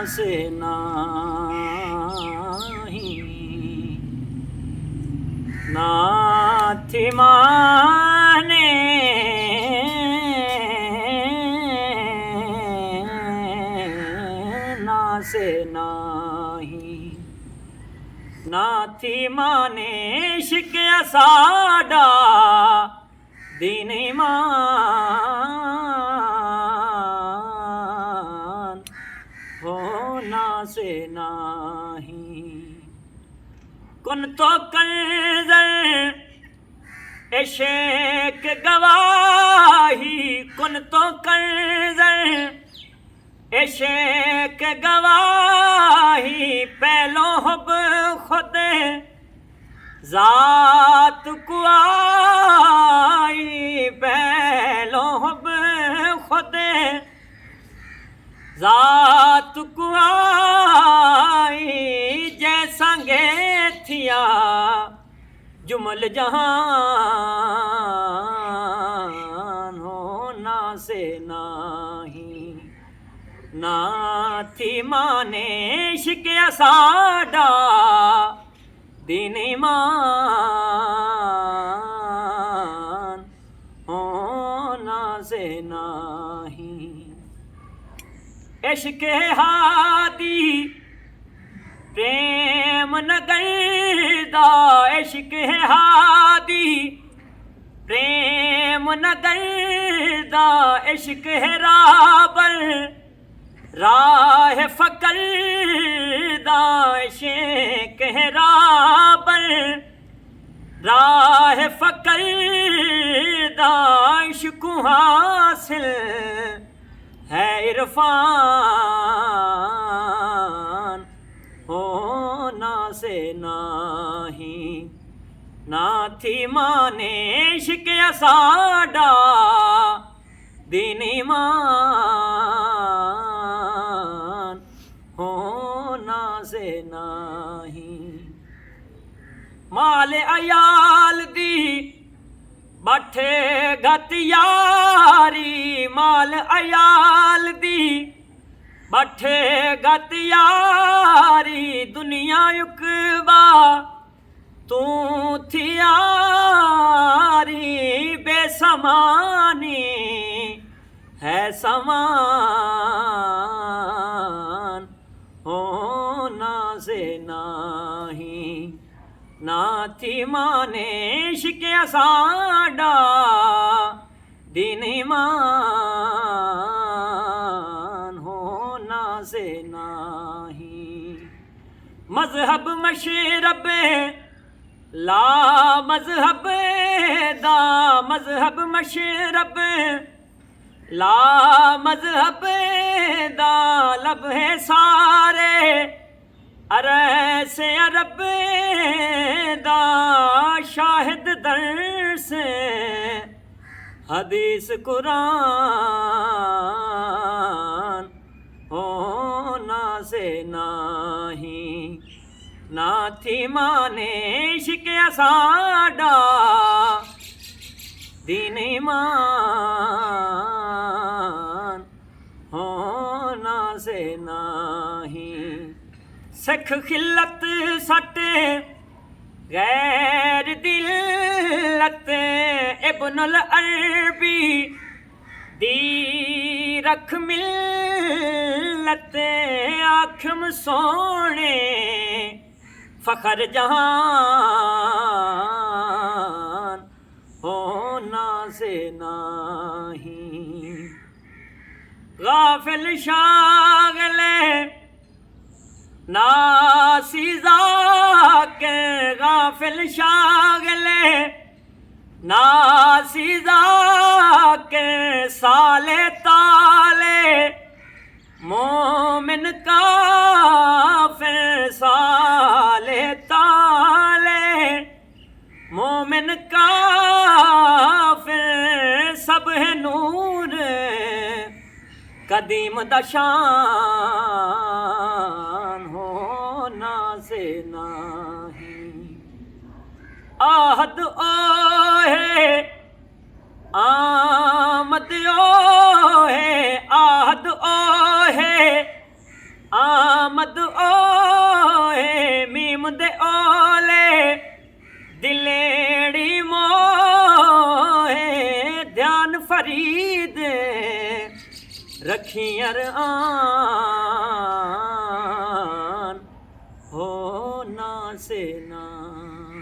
से नाही नाथी माने ना से नाही नाथी माने शिकया साडा दीन ईमान होना से नाही कुन तो कंजर इश्क गवाही कुन तो कंजर इश्क गवाही पहलो हब खुद जात को आई पहलो हब खुद जात को आई जैसा गे थिया जुमल जहान होना से नाही नाथी माने शिकया साडा दीन ईमान होना से नाही इश्क हादी प्रेम नगरदा इश्क हादी प्रेम नगरदा इश्क है राबर राह फकर इश्क है राबर राह फकर इश्क हासिल है इरफान होना से नाही नाथी माने शिकया साडा दीन ईमान होना से नाही माल अयाल दी बाठे गत यारी माल अयाल दी बाठे गत यारी दुनिया युकबा तू थियारी बेसमानी है समान होना से नाही नाथी माने शिकया साडा दीन ईमान होना से नाही मजहब मशरब ला मजहब दा मजहब मशरब ला मजहब दा लब है सारे अरे से अरब दा शाहिद दर से हदीस कुरान होना से नाही नाथी माने शिकया साडा दीन ईमान होना से नाही सिख खिलत सट गैर दिलत इब्नुल अरबी दी रख मिलत आखम सोने फखर जहान होना से नाही गाफिल शागले नासीजा के गाफिल शागले नासीजा के साले ताले मोमिन काफिर साले ताले मोमिन काफिर सब है नूर कदीम दशान होना से नाही आहद ओहे आमद ओहे आहद ओहे दे ओले दिलेड़ी मोहे ध्यान फरीद रखियर आ